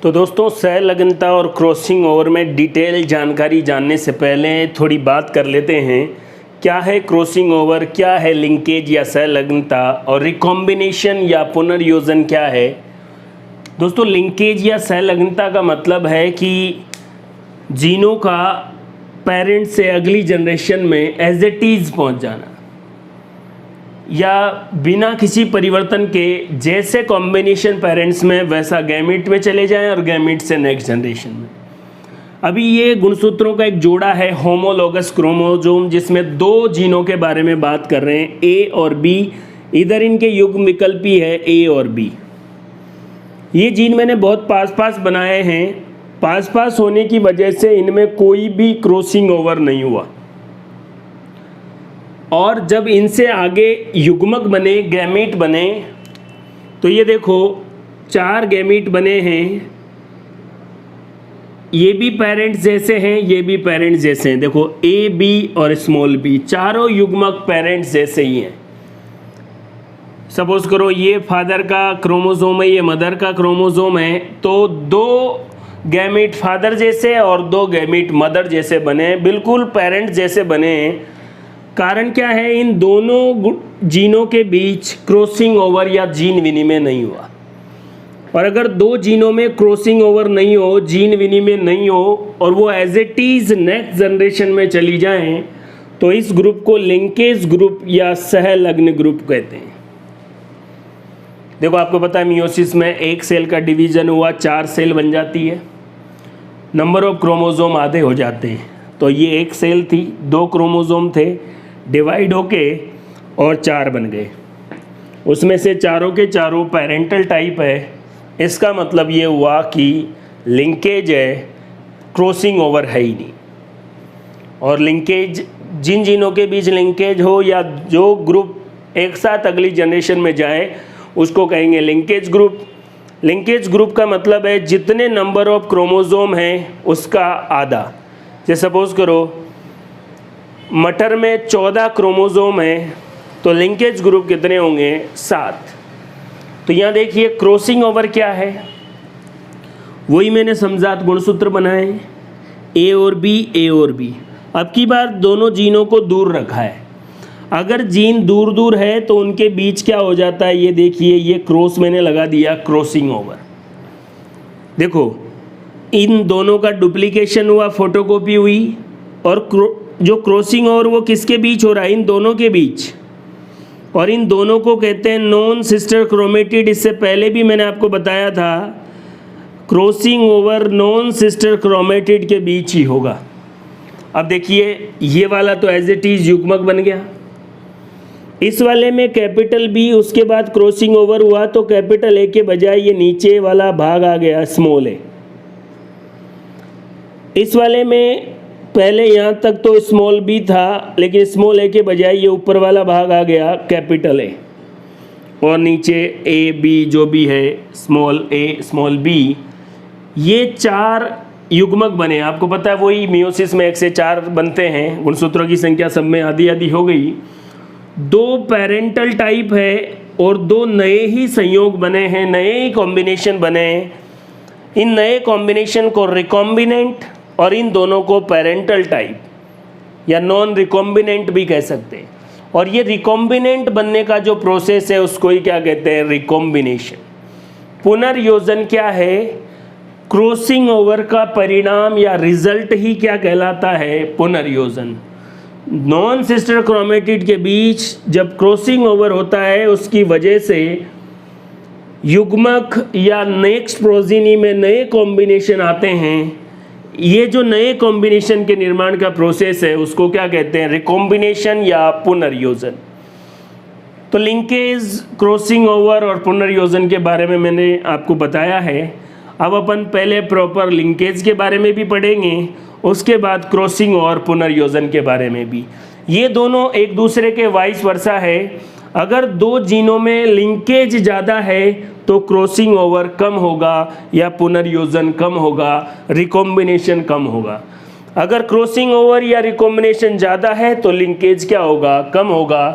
तो दोस्तों, सहलग्नता और क्रॉसिंग ओवर में डिटेल जानकारी जानने से पहले थोड़ी बात कर लेते हैं। क्या है क्रॉसिंग ओवर, क्या है लिंकेज या सहलग्नता, और रिकॉम्बिनेशन या पुनर्योजन क्या है। दोस्तों, लिंकेज या सहलग्नता का मतलब है कि जीनों का पेरेंट से अगली जनरेशन में एज इट इज़ पहुँच जाना, या बिना किसी परिवर्तन के जैसे कॉम्बिनेशन पेरेंट्स में वैसा गैमीट में चले जाएं और गैमीट से नेक्स्ट जनरेशन में। अभी ये गुणसूत्रों का एक जोड़ा है होमोलोगस क्रोमोसोम, जिसमें दो जीनों के बारे में बात कर रहे हैं, ए और बी। इधर इनके युग्म विकल्पी है ए और बी। ये जीन मैंने बहुत पास पास बनाए हैं। पास पास होने की वजह से इनमें कोई भी क्रॉसिंग ओवर नहीं हुआ, और जब इनसे आगे युग्मक बने, गैमीट बने, तो ये देखो 4 गैमीट बने हैं। ये भी पेरेंट्स जैसे हैं, ये भी पेरेंट्स जैसे हैं। देखो ए, बी और स्मॉल बी, चारों युग्मक पेरेंट्स जैसे ही हैं। सपोज करो ये फादर का क्रोमोसोम है, ये मदर का क्रोमोसोम है, तो 2 गैमीट फादर जैसे और 2 गैमीट मदर जैसे बने, बिल्कुल पेरेंट्स जैसे बने हैं। कारण क्या है, इन दोनों जीनों के बीच क्रॉसिंग ओवर या जीन विनिमय नहीं हुआ। और अगर 2 जीनों में क्रॉसिंग ओवर नहीं हो, जीन विनिमय नहीं हो, और वो as it is next generation में चली जाएं, तो इस ग्रुप को लिंकेज ग्रुप या सहलग्न ग्रुप कहते हैं। देखो, आपको पता है मियोसिस में 1 सेल का डिवीजन हुआ, 4 सेल बन जाती है, नंबर ऑफ क्रोमोसोम आधे हो जाते हैं। तो ये 1 सेल थी, 2 क्रोमोसोम थे, डिवाइड होके और 4 बन गए। उसमें से चारों के चारों पेरेंटल टाइप है। इसका मतलब ये हुआ कि लिंकेज है, क्रॉसिंग ओवर है ही नहीं। और लिंकेज, जिन जीनों के बीच लिंकेज हो या जो ग्रुप एक साथ अगली जनरेशन में जाए, उसको कहेंगे लिंकेज ग्रुप। लिंकेज ग्रुप का मतलब है जितने नंबर ऑफ क्रोमोसोम हैं उसका आधा। जैसे सपोज करो मटर में 14 क्रोमोसोम है, तो लिंकेज ग्रुप कितने होंगे, 7। तो यहाँ देखिए क्रॉसिंग ओवर क्या है, वही मैंने समझात गुणसूत्र बनाए, ए और बी, ए और बी। अब की बार दोनों जीनों को दूर रखा है। अगर जीन दूर दूर है तो उनके बीच क्या हो जाता है, ये देखिए, ये क्रॉस मैंने लगा दिया, क्रॉसिंग ओवर। देखो, इन दोनों का डुप्लीकेशन हुआ, फोटोकॉपी हुई, और जो क्रॉसिंग ओवर वो किसके बीच हो रहा है, इन दोनों के बीच। और इन दोनों को कहते हैं नॉन सिस्टर क्रोमेटिड। इससे पहले भी मैंने आपको बताया था, crossing over non sister chromatid के बीच ही होगा। अब देखिए, ये वाला तो एज इट इज युग्मक बन गया। इस वाले में कैपिटल बी, उसके बाद क्रॉसिंग ओवर हुआ तो कैपिटल ए के बजाय ये नीचे वाला भाग आ गया स्मॉल ए। इस वाले में पहले यहाँ तक तो स्मॉल बी था, लेकिन स्मॉल ए के बजाय ये ऊपर वाला भाग आ गया कैपिटल ए, और नीचे ए बी जो भी है, स्मॉल ए स्मॉल बी। ये 4 युग्मक बने। आपको पता है वही मियोसिस में 1 से 4 बनते हैं, गुणसूत्रों की संख्या सब में आधी आधी हो गई। 2 पेरेंटल टाइप है और 2 नए ही संयोग बने हैं, नए ही कॉम्बिनेशन बने हैं। इन नए कॉम्बिनेशन को रिकॉम्बिनेंट और इन दोनों को पेरेंटल टाइप या नॉन रिकॉम्बिनेंट भी कह सकते हैं। और ये रिकॉम्बिनेंट बनने का जो प्रोसेस है उसको ही क्या कहते हैं, रिकॉम्बिनेशन। पुनर्योजन क्या है, क्रॉसिंग ओवर का परिणाम या रिजल्ट ही क्या कहलाता है, पुनर्योजन। नॉन सिस्टर क्रोमेटिड के बीच जब क्रॉसिंग ओवर होता है, उसकी वजह से युग्मक या नेक्स्ट प्रोजीनी में नए कॉम्बिनेशन आते हैं। ये जो नए कॉम्बिनेशन के निर्माण का प्रोसेस है उसको क्या कहते हैं, रिकॉम्बिनेशन या पुनर्योजन। तो लिंकेज, क्रॉसिंग ओवर और पुनर्योजन के बारे में मैंने आपको बताया है। अब अपन पहले प्रॉपर लिंकेज के बारे में भी पढ़ेंगे, उसके बाद क्रॉसिंग और पुनर्योजन के बारे में भी। ये दोनों एक दूसरे के वाइस वर्सा है। अगर 2 जीनों में लिंकेज ज़्यादा है तो क्रॉसिंग ओवर कम होगा या पुनर्योजन कम होगा, रिकॉम्बिनेशन कम होगा। अगर क्रॉसिंग ओवर या रिकॉम्बिनेशन ज़्यादा है तो लिंकेज क्या होगा, कम होगा।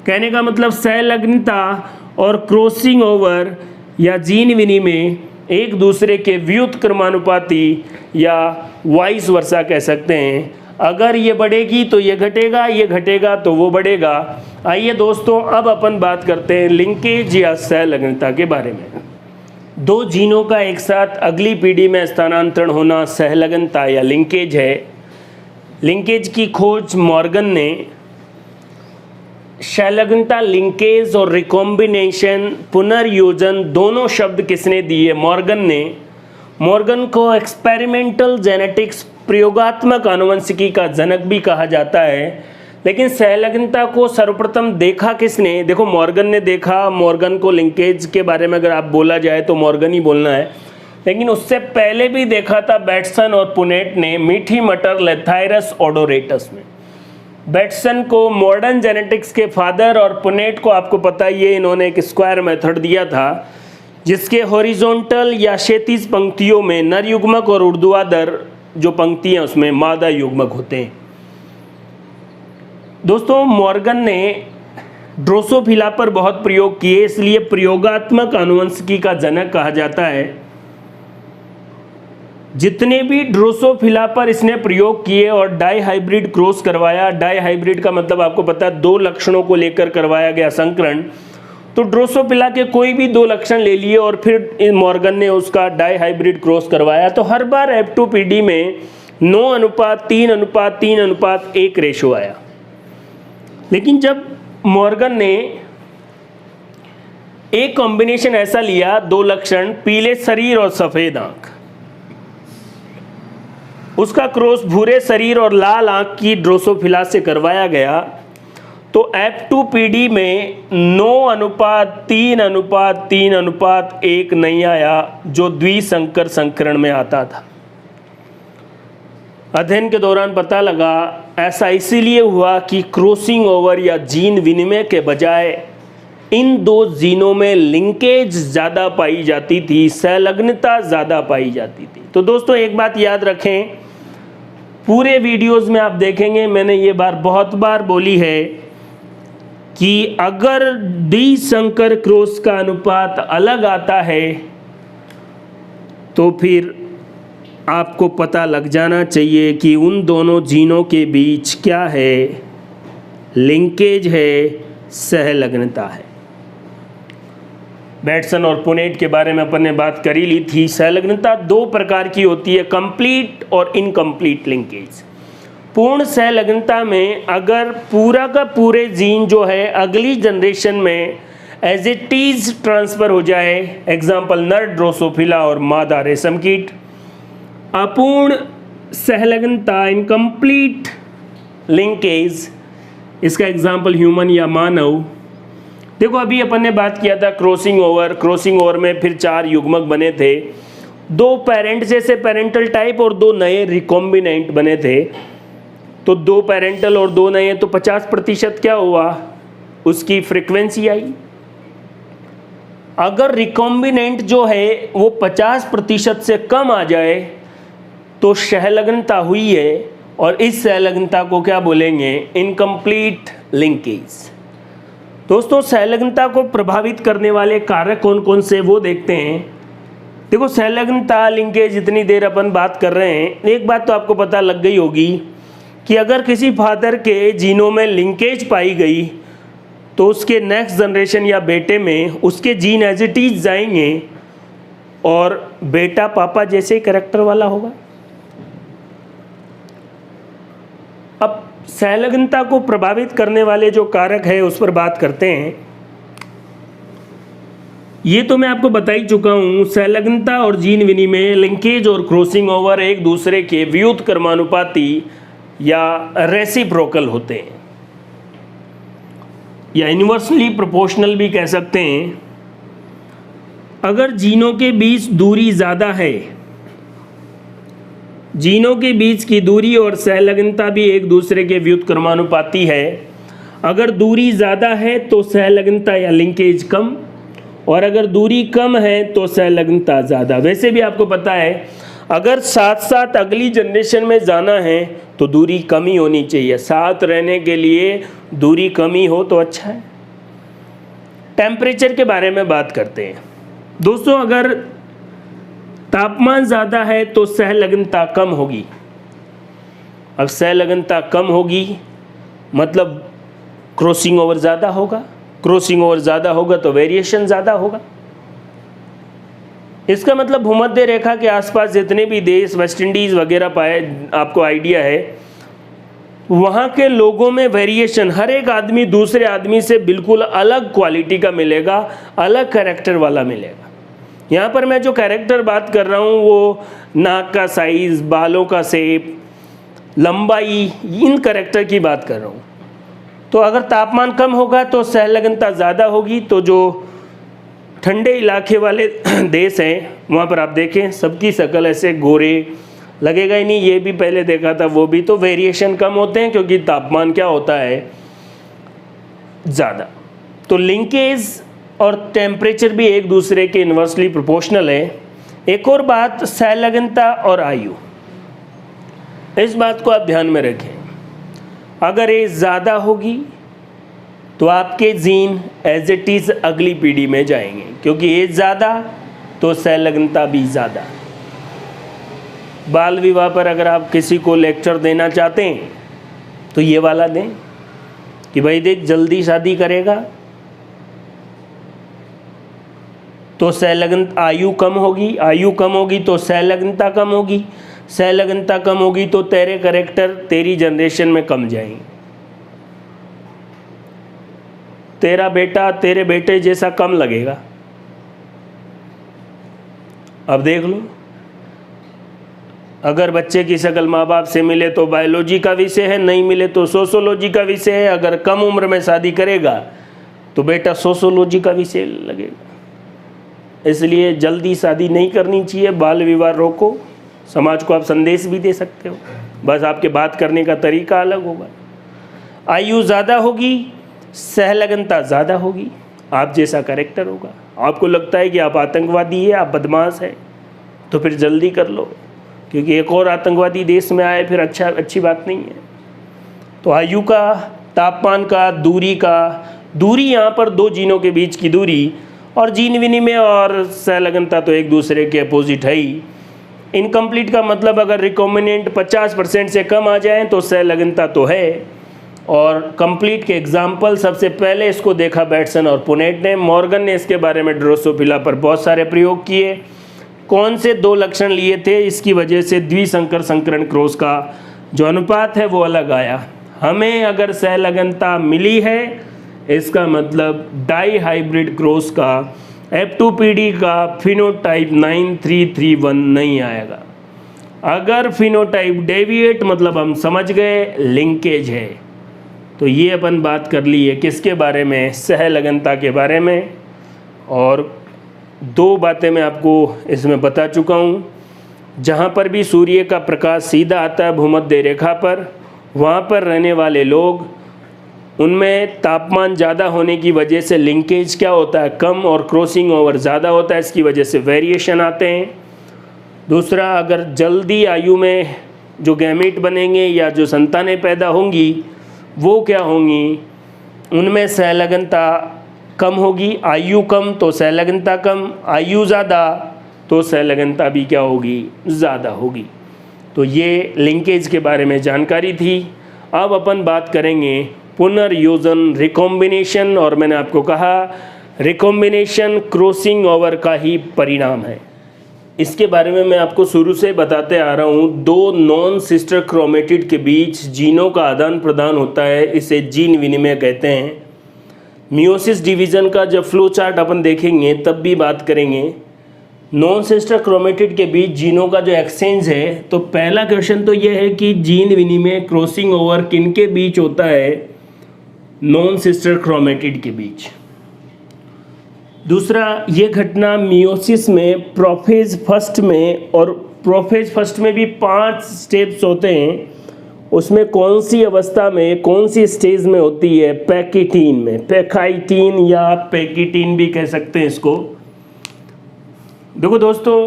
कहने का मतलब सहलग्नता और क्रॉसिंग ओवर या जीन विनिमय एक दूसरे के व्युत्क्रमानुपाती या वाइस वर्सा कह सकते हैं। अगर ये बढ़ेगी तो ये घटेगा, ये घटेगा तो वो बढ़ेगा। आइए दोस्तों, अब अपन बात करते हैं लिंकेज या सहलग्नता के बारे में। दो जीनों का एक साथ अगली पीढ़ी में स्थानांतरण होना सहलग्नता या लिंकेज है। लिंकेज की खोज मॉर्गन ने सहलग्नता, लिंकेज और रिकॉम्बिनेशन, पुनर्योजन दोनों शब्द किसने दिए? मॉर्गन ने। मॉर्गन को एक्सपेरिमेंटल जेनेटिक्स, प्रयोगात्मक आनुवंशिकी का जनक भी कहा जाता है। लेकिन सहलग्नता को सर्वप्रथम देखा किसने? देखो, मॉर्गन ने देखा। मॉर्गन को लिंकेज के बारे में अगर आप बोला जाए तो मॉर्गन ही बोलना है, लेकिन उससे पहले भी देखा था बैटसन और पुनेट ने मीठी मटर लेथायरस ओडोरेटस में। बैटसन को मॉडर्न जेनेटिक्स के फादर और पुनेट को आपको पता ही है, इन्होंने एक स्क्वायर मेथड दिया था जिसके हॉरिजॉन्टल या क्षैतिज पंक्तियों में नर युग्मक और ऊर्ध्वाधर जो पंक्तियां उसमें मादा युग्मक होते हैं। दोस्तों, मॉर्गन ने ड्रोसोफिला पर बहुत प्रयोग किए, इसलिए प्रयोगात्मक आनुवंशिकी का जनक कहा जाता है। जितने भी ड्रोसोफिला पर इसने प्रयोग किए और डाई हाइब्रिड क्रॉस करवाया, डाई हाइब्रिड का मतलब आपको पता है दो लक्षणों को लेकर करवाया गया संकरण, तो ड्रोसोफिला के कोई भी दो लक्षण ले लिए और फिर मॉर्गन ने उसका डाई हाइब्रिड क्रॉस करवाया, तो हर बार F2PD में 9:3:3:1 रेशो आया। लेकिन जब मॉर्गन ने एक कॉम्बिनेशन ऐसा लिया, दो लक्षण, पीले शरीर और सफेद आंख, उसका क्रॉस भूरे शरीर और लाल आंख की ड्रोसोफिला से करवाया गया, तो F2PD में 9:3:3:1 नहीं आया, जो द्विसंकर संकरण में आता था। अध्ययन के दौरान पता लगा ऐसा इसीलिए हुआ कि क्रॉसिंग ओवर या जीन विनिमय के बजाय इन दो जीनों में लिंकेज ज़्यादा पाई जाती थी, सहलग्नता ज़्यादा पाई जाती थी। तो दोस्तों, एक बात याद रखें, पूरे वीडियोस में आप देखेंगे मैंने ये बहुत बार बोली है कि अगर द्विसंकर क्रॉस का अनुपात अलग आता है तो फिर आपको पता लग जाना चाहिए कि उन दोनों जीनों के बीच क्या है, लिंकेज है, सहलग्नता है। बैटसन और पुनेट के बारे में अपन ने बात कर ही ली थी। सहलग्नता दो प्रकार की होती है, कंप्लीट और इनकम्प्लीट लिंकेज। पूर्ण सहलग्नता में अगर पूरा का पूरे जीन जो है अगली जनरेशन में एज इट इज ट्रांसफर हो जाए, एग्जाम्पल नर ड्रोसोफिला और मादा रेशम कीट। अपूर्ण सहलग्नता, इनकम्प्लीट लिंकेज, इसका एग्जाम्पल ह्यूमन या मानव। देखो, अभी अपन ने बात किया था क्रॉसिंग ओवर में फिर 4 युग्मक बने थे, 2 पेरेंट जैसे पेरेंटल टाइप और 2 नए रिकॉम्बिनेंट बने थे। तो 2 पेरेंटल और 2 नए, तो 50% क्या हुआ, उसकी फ्रीक्वेंसी आई। अगर रिकॉम्बिनेंट जो है वो 50% से कम आ जाए तो सहलग्नता हुई है, और इस सहलग्नता को क्या बोलेंगे, इनकम्प्लीट लिंकेज। दोस्तों, सहलग्नता को प्रभावित करने वाले कारक कौन कौन से वो देखते हैं। देखो, सहलग्नता, लिंकेज, इतनी देर अपन बात कर रहे हैं, एक बात तो आपको पता लग गई होगी कि अगर किसी फादर के जीनों में लिंकेज पाई गई तो उसके नेक्स्ट जनरेशन या बेटे में उसके जीन एज इट इज जाएंगे और बेटा पापा जैसे ही कैरेक्टर वाला होगा। अब सहलग्नता को प्रभावित करने वाले जो कारक है उस पर बात करते हैं। ये तो मैं आपको बता ही चुका हूँ, सहलग्नता और जीन विनिमय, लिंकेज और क्रॉसिंग ओवर एक दूसरे के व्युत्क्रमानुपाती या रेसिप्रोकल होते हैं, या इन्वर्सली प्रोपोर्शनल भी कह सकते हैं। अगर जीनों के बीच दूरी ज़्यादा है, जीनों के बीच की दूरी और सहलग्नता भी एक दूसरे के व्युत्क्रमानुपाती है। अगर दूरी ज़्यादा है तो सहलग्नता या लिंकेज कम, और अगर दूरी कम है तो सहलग्नता ज़्यादा। वैसे भी आपको पता है, अगर साथ साथ अगली जनरेशन में जाना है तो दूरी कम ही होनी चाहिए, साथ रहने के लिए दूरी कम ही हो तो अच्छा है। टेम्परेचर के बारे में बात करते हैं। दोस्तों, अगर तापमान ज़्यादा है तो सहलग्नता कम होगी। अब सहलग्नता कम होगी मतलब क्रॉसिंग ओवर ज़्यादा होगा, क्रॉसिंग ओवर ज़्यादा होगा तो वेरिएशन ज़्यादा होगा। इसका मतलब भूमध्य रेखा के आसपास जितने भी देश, वेस्ट इंडीज़ वगैरह पाए, आपको आइडिया है, वहाँ के लोगों में वेरिएशन, हर एक आदमी दूसरे आदमी से बिल्कुल अलग क्वालिटी का मिलेगा, अलग कैरेक्टर वाला मिलेगा। यहाँ पर मैं जो कैरेक्टर बात कर रहा हूँ वो नाक का साइज़, बालों का शेप, लंबाई, इन कैरेक्टर की बात कर रहा हूँ। तो अगर तापमान कम होगा तो सहलग्नता ज़्यादा होगी। तो जो ठंडे इलाके वाले देश हैं वहाँ पर आप देखें सबकी शक्ल ऐसे गोरे लगेगा ही नहीं, ये भी पहले देखा था, वो भी तो वेरिएशन कम होते हैं क्योंकि तापमान क्या होता है ज़्यादा। तो लिंकेज और टेम्परेचर भी एक दूसरे के इन्वर्सली प्रोपोर्शनल है। एक और बात, सहलग्नता और आयु, इस बात को आप ध्यान में रखें। अगर एज ज़्यादा होगी तो आपके जीन एज इट इज़ अगली पीढ़ी में जाएंगे, क्योंकि एज ज़्यादा तो सहलग्नता भी ज़्यादा। बाल विवाह पर अगर आप किसी को लेक्चर देना चाहते हैं तो ये वाला दें कि भाई देख, जल्दी शादी करेगा तो सहलग्न आयु कम होगी, आयु कम होगी तो सहलग्नता कम होगी, सहलग्नता कम होगी तो तेरे कैरेक्टर तेरी जनरेशन में कम जाएंगे, तेरा बेटा तेरे बेटे जैसा कम लगेगा। अब देख लो, अगर बच्चे की शक्ल माँ बाप से मिले तो बायोलॉजी का विषय है, नहीं मिले तो सोशोलॉजी का विषय है। अगर कम उम्र में शादी करेगा तो बेटा सोशोलॉजी का विषय लगेगा। इसलिए जल्दी शादी नहीं करनी चाहिए, बाल विवाह रोको। समाज को आप संदेश भी दे सकते हो, बस आपके बात करने का तरीका अलग होगा। आयु ज़्यादा होगी, सहलग्नता ज़्यादा होगी, आप जैसा कैरेक्टर होगा। आपको लगता है कि आप आतंकवादी है, आप बदमाश है, तो फिर जल्दी कर लो, क्योंकि एक और आतंकवादी देश में आए फिर अच्छी बात नहीं है। तो आयु का, तापमान का, दूरी यहाँ पर दो जीनों के बीच की दूरी, और जीन विनिमय और सहलग्नता तो एक दूसरे के अपोजिट है ही। इनकम्प्लीट का मतलब अगर रिकॉम्बिनेंट 50% से कम आ जाए तो सहलग्नता तो है, और कंप्लीट के एग्जाम्पल सबसे पहले इसको देखा बैटसन और पुनेट ने। मॉर्गन ने इसके बारे में ड्रोसोफिला पर बहुत सारे प्रयोग किए। कौन से दो लक्षण लिए थे, इसकी वजह से द्विसंकर संकरण क्रॉस का जो अनुपात है वो अलग आया। हमें अगर सहलग्नता मिली है, इसका मतलब डाई हाइब्रिड क्रॉस का F2PD का फिनोटाइप 9331 नहीं आएगा। अगर फिनोटाइप डेविएट मतलब हम समझ गए लिंकेज है। तो ये अपन बात कर ली है किसके बारे में, सहलग्नता के बारे में। और दो बातें मैं आपको इसमें बता चुका हूँ। जहाँ पर भी सूर्य का प्रकाश सीधा आता है भूमध्य रेखा पर, वहाँ पर रहने वाले लोग, उनमें तापमान ज़्यादा होने की वजह से लिंकेज क्या होता है, कम, और क्रॉसिंग ओवर ज़्यादा होता है, इसकी वजह से वेरिएशन आते हैं। दूसरा, अगर जल्दी आयु में जो गैमीट बनेंगे या जो संतानें पैदा होंगी वो क्या होंगी, उनमें सहलग्नता कम होगी। आयु कम तो सहलग्नता कम, आयु ज़्यादा तो सहलग्नता भी क्या होगी, ज़्यादा होगी। तो ये लिंकेज के बारे में जानकारी थी। अब अपन बात करेंगे पुनर्योजन, रिकॉम्बिनेशन। और मैंने आपको कहा रिकॉम्बिनेशन क्रॉसिंग ओवर का ही परिणाम है। इसके बारे में मैं आपको शुरू से बताते आ रहा हूँ। दो नॉन सिस्टर क्रोमेटिड के बीच जीनों का आदान प्रदान होता है, इसे जीन विनिमय कहते हैं। मियोसिस डिवीज़न का जब फ्लो चार्ट अपन देखेंगे तब भी बात करेंगे। नॉन सिस्टर क्रोमेटिड के बीच जीनों का जो एक्सचेंज है, तो पहला क्वेश्चन तो ये है कि जीन विनिमय क्रॉसिंग ओवर किनके बीच होता है, नॉन सिस्टर क्रोमेटिड के बीच। दूसरा, ये घटना मियोसिस में प्रोफेज फर्स्ट में, और प्रोफेज फर्स्ट में भी 5 स्टेप्स होते हैं, उसमें कौन सी अवस्था में, कौन सी स्टेज में होती है, पैकिटीन में, पैकाइटीन या पैकिटीन भी कह सकते हैं इसको। देखो दोस्तों,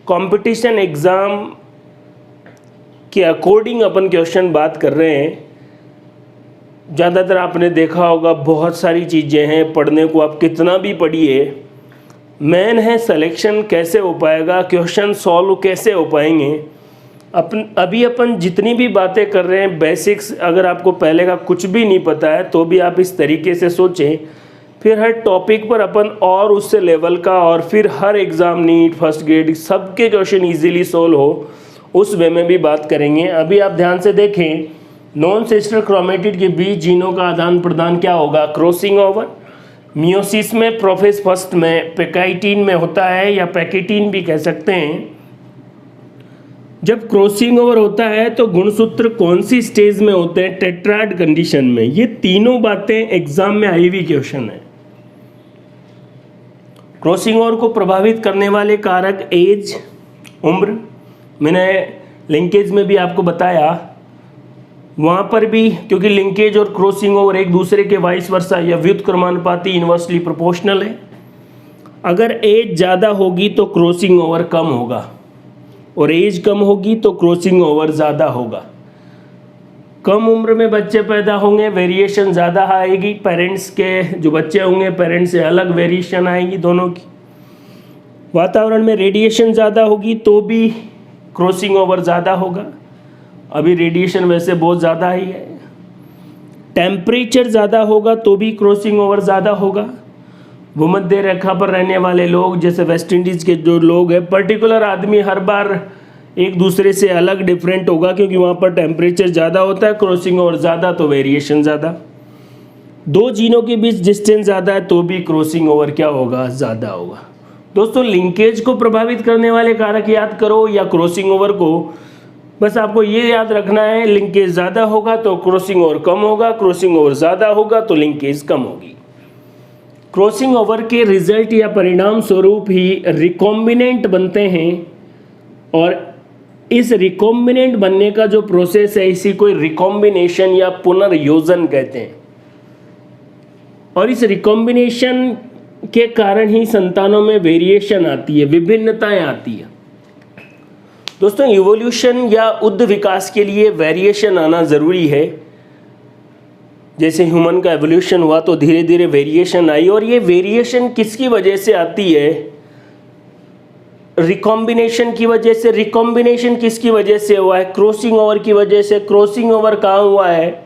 कंपटीशन एग्ज़ाम के अकॉर्डिंग अपन क्वेश्चन बात कर रहे हैं। ज़्यादातर आपने देखा होगा बहुत सारी चीज़ें हैं, पढ़ने को आप कितना भी पढ़िए मेन है सिलेक्शन कैसे हो पाएगा, क्वेश्चन सॉल्व कैसे हो पाएंगे। अभी अपन जितनी भी बातें कर रहे हैं बेसिक्स, अगर आपको पहले का कुछ भी नहीं पता है तो भी आप इस तरीके से सोचें, फिर हर टॉपिक पर अपन और उससे लेवल का, और फिर हर एग्ज़ाम नीट फर्स्ट ग्रेड सबके क्वेश्चन इजीली सोल्व हो उस वे में भी बात करेंगे। अभी आप ध्यान से देखें, नॉन सिस्टर क्रोमेटिड के बीच जीनों का आदान प्रदान क्या होगा, क्रॉसिंग ओवर। मियोसिस में, प्रोफेज फर्स्ट में, पैकाइटिन में होता है या पैकेटिन भी कह सकते हैं। जब क्रॉसिंग ओवर होता है तो गुणसूत्र कौन सी स्टेज में होते हैं, टेट्राड कंडीशन में। ये तीनों बातें एग्जाम में आई हुई क्वेश्चन है। क्रॉसिंग ओवर को प्रभावित करने वाले कारक एज, उम्र, मैंने लिंकेज में भी आपको बताया, वहाँ पर भी क्योंकि लिंकेज और क्रॉसिंग ओवर एक दूसरे के वाइस वर्सा या व्युत्क्रमानुपाती इन्वर्सली प्रोपोर्शनल है। अगर एज ज़्यादा होगी तो क्रॉसिंग ओवर कम होगा, और एज कम होगी तो क्रॉसिंग ओवर ज़्यादा होगा। कम उम्र में बच्चे पैदा होंगे, वेरिएशन ज़्यादा आएगी। पेरेंट्स के जो बच्चे होंगे, पेरेंट्स से अलग वेरिएशन आएगी दोनों की। वातावरण में रेडिएशन ज़्यादा होगी तो भी क्रॉसिंग ओवर ज़्यादा होगा। अभी रेडिएशन वैसे बहुत ज़्यादा ही है। टेम्परेचर ज़्यादा होगा तो भी क्रॉसिंग ओवर ज़्यादा होगा। भूमध्य रेखा पर रहने वाले लोग, जैसे वेस्ट इंडीज़ के जो लोग हैं, पर्टिकुलर आदमी हर बार एक दूसरे से अलग डिफरेंट होगा, क्योंकि वहाँ पर टेम्परेचर ज़्यादा होता है, क्रॉसिंग ओवर ज़्यादा तो वेरिएशन ज़्यादा। दो जीनों के बीच डिस्टेंस ज़्यादा है तो भी क्रॉसिंग ओवर क्या होगा, ज़्यादा होगा। दोस्तों, लिंकेज को प्रभावित करने वाले कारक याद करो या क्रॉसिंग ओवर को, बस आपको ये याद रखना है, लिंकेज ज़्यादा होगा तो क्रॉसिंग ओवर कम होगा, क्रॉसिंग ओवर ज़्यादा होगा तो लिंकेज कम होगी। क्रॉसिंग ओवर के रिजल्ट या परिणाम स्वरूप ही रिकॉम्बिनेंट बनते हैं, और इस रिकॉम्बिनेंट बनने का जो प्रोसेस है इसी को रिकॉम्बिनेशन या पुनर्योजन कहते हैं। और इस रिकॉम्बिनेशन के कारण ही संतानों में वेरिएशन आती है, विभिन्नताएं आती है। दोस्तों, इवोल्यूशन या उद्ध विकास के लिए वेरिएशन आना ज़रूरी है। जैसे ह्यूमन का एवोल्यूशन हुआ तो धीरे धीरे वेरिएशन आई, और ये वेरिएशन किसकी वजह से आती है, रिकॉम्बिनेशन की वजह से। रिकॉम्बिनेशन किसकी वजह से हुआ है, क्रॉसिंग ओवर की वजह से। क्रॉसिंग ओवर कहाँ हुआ है,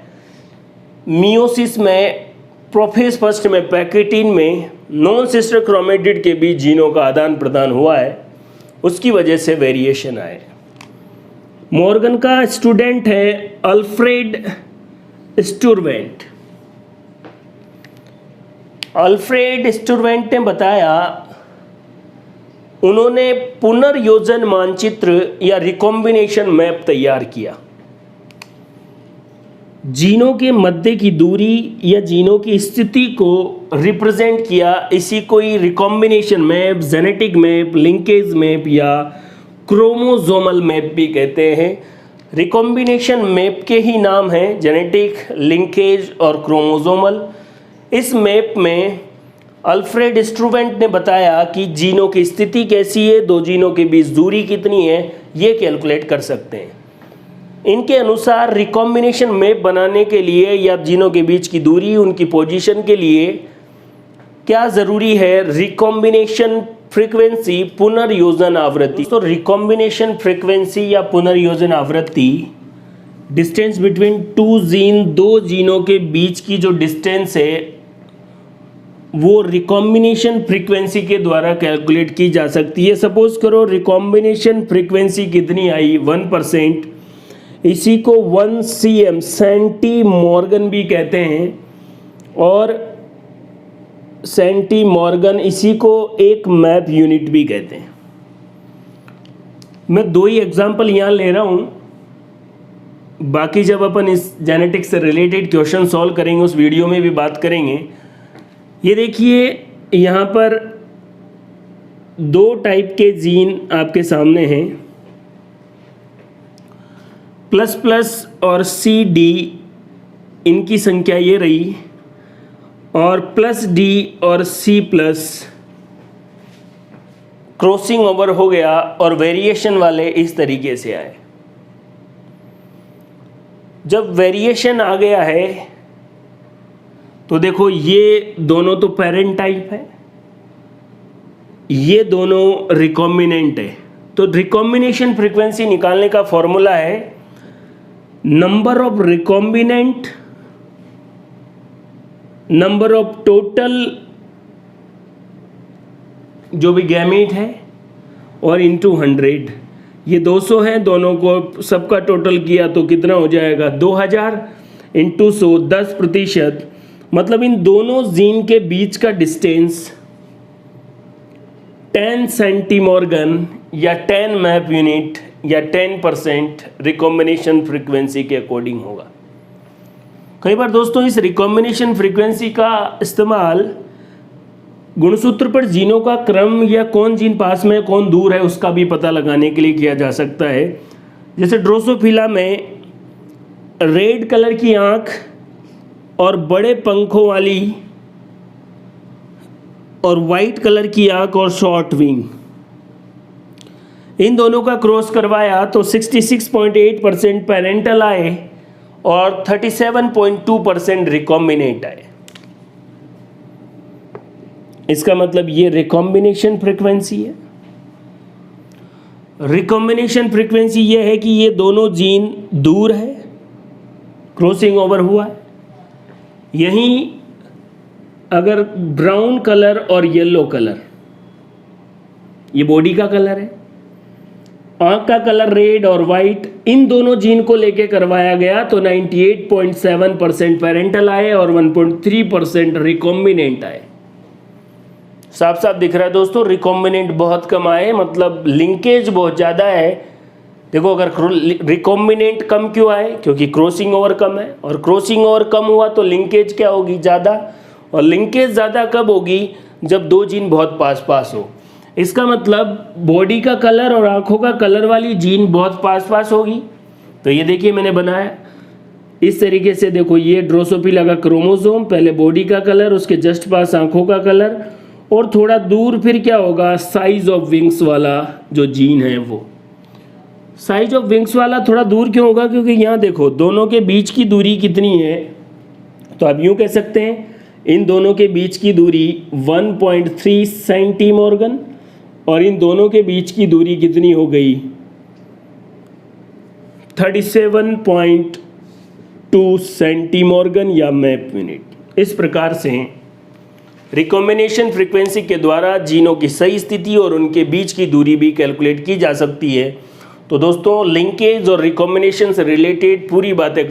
मियोसिस में, प्रोफेज फर्स्ट में, पैकेटिन में, नॉन सिस्टर क्रोमेटिड के बीच जीनों का आदान प्रदान हुआ है, उसकी वजह से वेरिएशन आए। मॉर्गन का स्टूडेंट है अल्फ्रेड स्टुरवेंट। अल्फ्रेड स्टुरवेंट ने बताया, उन्होंने पुनर्योजन मानचित्र या रिकॉम्बिनेशन मैप तैयार किया। जीनों के मध्य की दूरी या जीनों की स्थिति को रिप्रेजेंट किया, इसी को ही recombination map, genetic map, linkage map या क्रोमोसोमल मैप भी कहते हैं। रिकॉम्बिनेशन मैप के ही नाम हैं जेनेटिक, लिंकेज और क्रोमोसोमल। इस मैप में अल्फ्रेड स्टुरवेंट ने बताया कि जीनों की स्थिति कैसी है, दो जीनों के बीच दूरी कितनी है, ये कैलकुलेट कर सकते हैं। इनके अनुसार रिकॉम्बिनेशन मैप बनाने के लिए या जीनों के बीच की दूरी, उनकी पोजीशन के लिए क्या ज़रूरी है, रिकॉम्बिनेशन फ्रीक्वेंसी, पुनर्योजन आवृत्ति। तो रिकॉम्बिनेशन फ्रीक्वेंसी या पुनर्योजन आवृत्ति, डिस्टेंस बिटवीन टू जीन, दो जीनों के बीच की जो डिस्टेंस है वो रिकॉम्बिनेशन फ्रीक्वेंसी के द्वारा कैलकुलेट की जा सकती है। सपोज करो रिकॉम्बिनेशन फ्रीक्वेंसी कितनी आई, 1%, इसी को 1 cm, सेंटी मॉर्गन भी कहते हैं, और सेंटी मॉर्गन इसी को एक मैप यूनिट भी कहते हैं। मैं दो ही एग्जांपल यहाँ ले रहा हूँ, बाकी जब अपन इस जेनेटिक्स से रिलेटेड क्वेश्चन सॉल्व करेंगे उस वीडियो में भी बात करेंगे। ये देखिए, यहाँ पर दो टाइप के जीन आपके सामने हैं, प्लस प्लस और सी डी, इनकी संख्या ये रही, और प्लस डी और सी प्लस क्रॉसिंग ओवर हो गया और वेरिएशन वाले इस तरीके से आए। जब वेरिएशन आ गया है तो देखो ये दोनों तो पेरेंट टाइप है, ये दोनों रिकॉम्बिनेंट है। तो रिकॉम्बिनेशन फ्रीक्वेंसी निकालने का फॉर्मूला है number of recombinant, number of total जो भी गैमीट है, और इंटू 100। ये 200 है, दोनों को सबका टोटल किया तो कितना हो जाएगा 2000 इंटू 100, 10%। मतलब इन दोनों जीन के बीच का डिस्टेंस 10 सेंटीमॉर्गन या 10 मैप यूनिट या 10% रिकॉम्बिनेशन फ्रीक्वेंसी के अकॉर्डिंग होगा। कई बार दोस्तों इस रिकॉम्बिनेशन फ्रीक्वेंसी का इस्तेमाल गुणसूत्र पर जीनों का क्रम या कौन जीन पास में कौन दूर है उसका भी पता लगाने के लिए किया जा सकता है। जैसे ड्रोसोफिला में रेड कलर की आँख और बड़े पंखों वाली और वाइट कलर की आँख और शॉर्ट विंग, इन दोनों का क्रॉस करवाया तो 66.8% पेरेंटल आए और 37.2% रिकॉम्बिनेट आए। इसका मतलब ये रिकॉम्बिनेशन फ्रीक्वेंसी है। रिकॉम्बिनेशन फ्रीक्वेंसी ये है कि ये दोनों जीन दूर है, क्रॉसिंग ओवर हुआ है। यहीं अगर ब्राउन कलर और येलो कलर, ये बॉडी का कलर है, आँख का कलर रेड और वाइट, इन दोनों जीन को लेके करवाया गया तो 98.7% पेरेंटल आए और 1.3% रिकॉम्बिनेंट आए। साफ साफ दिख रहा है दोस्तों, रिकॉम्बिनेंट बहुत कम आए, मतलब लिंकेज बहुत ज़्यादा है। देखो अगर रिकॉम्बिनेंट कम क्यों आए, क्योंकि क्रॉसिंग ओवर कम है, और क्रॉसिंग ओवर कम हुआ तो लिंकेज क्या होगी ज़्यादा, और लिंकेज ज़्यादा कब होगी जब दो जीन बहुत पास पास हो। इसका मतलब बॉडी का कलर और आँखों का कलर वाली जीन बहुत पास पास होगी। तो ये देखिए मैंने बनाया इस तरीके से, देखो ये ड्रोसोफिला का क्रोमोसोम, पहले बॉडी का कलर, उसके जस्ट पास आँखों का कलर, और थोड़ा दूर फिर क्या होगा साइज ऑफ विंग्स वाला जो जीन है वो। साइज ऑफ विंग्स वाला थोड़ा दूर क्यों होगा, क्योंकि यहाँ देखो दोनों के बीच की दूरी कितनी है, तो आप यूँ कह सकते हैं इन दोनों के बीच की दूरी 1.3 सेंटीमॉर्गन, और इन दोनों के बीच की दूरी कितनी हो गई 37.2 सेंटीमॉर्गन या मैप यूनिट। इस प्रकार से रिकॉम्बिनेशन फ्रीक्वेंसी के द्वारा जीनों की सही स्थिति और उनके बीच की दूरी भी कैलकुलेट की जा सकती है। तो दोस्तों लिंकेज और रिकॉम्बिनेशन से रिलेटेड पूरी बातें